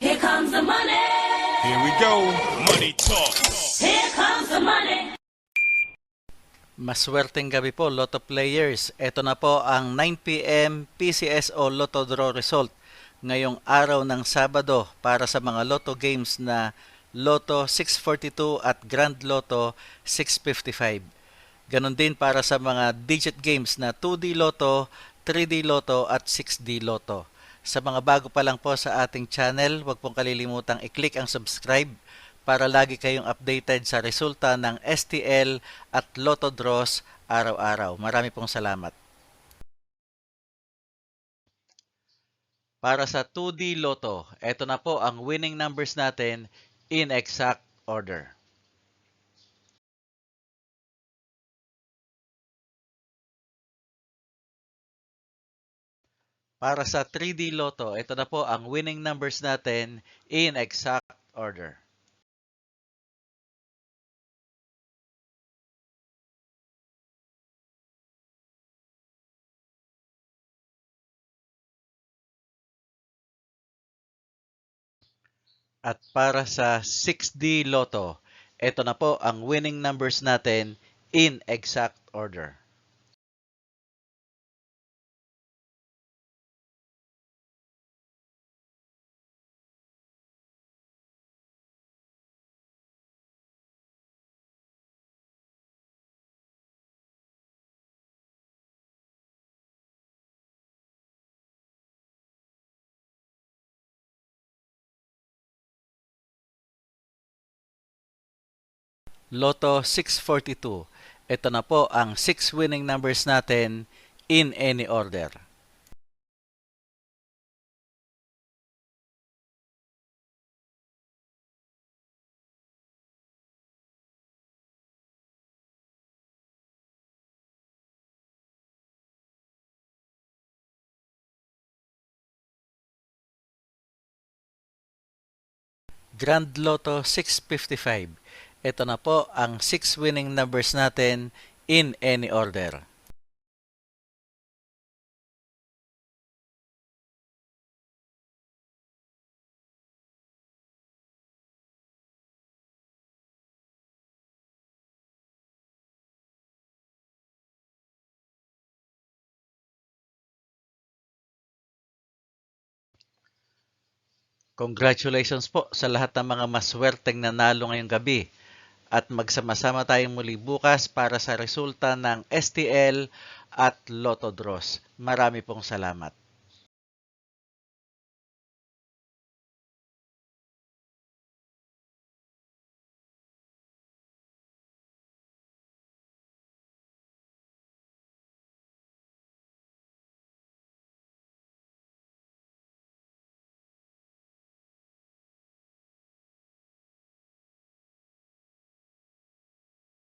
Here comes the money. Here we go. Money talk. Here comes the money. Maswerteng gabi po, Lotto players. Ito na po ang 9 p.m. PCSO Lotto Draw result ngayong araw ng Sabado para sa mga Lotto games na Lotto 642 at Grand Lotto 655. Ganon din para sa mga digit games na 2D Lotto, 3D Lotto at 6D Lotto. Sa mga bago pa lang po sa ating channel, huwag pong kalilimutang i-click ang subscribe para lagi kayong updated sa resulta ng STL at Lotto Draws araw-araw. Marami pong salamat. Para sa 2D Lotto, ito na po ang winning numbers natin in exact order. Para sa 3D Lotto, ito na po ang winning numbers natin in exact order. At para sa 6D Lotto, ito na po ang winning numbers natin in exact order. Lotto 642. Ito na po ang 6 winning numbers natin in any order. Grand Lotto 655. Ito na po ang 6 winning numbers natin in any order. Congratulations po sa lahat ng mga maswerteng nanalo ngayong gabi. At magsama-sama tayong muli bukas para sa resulta ng STL at Lotto Draws. Marami pong salamat.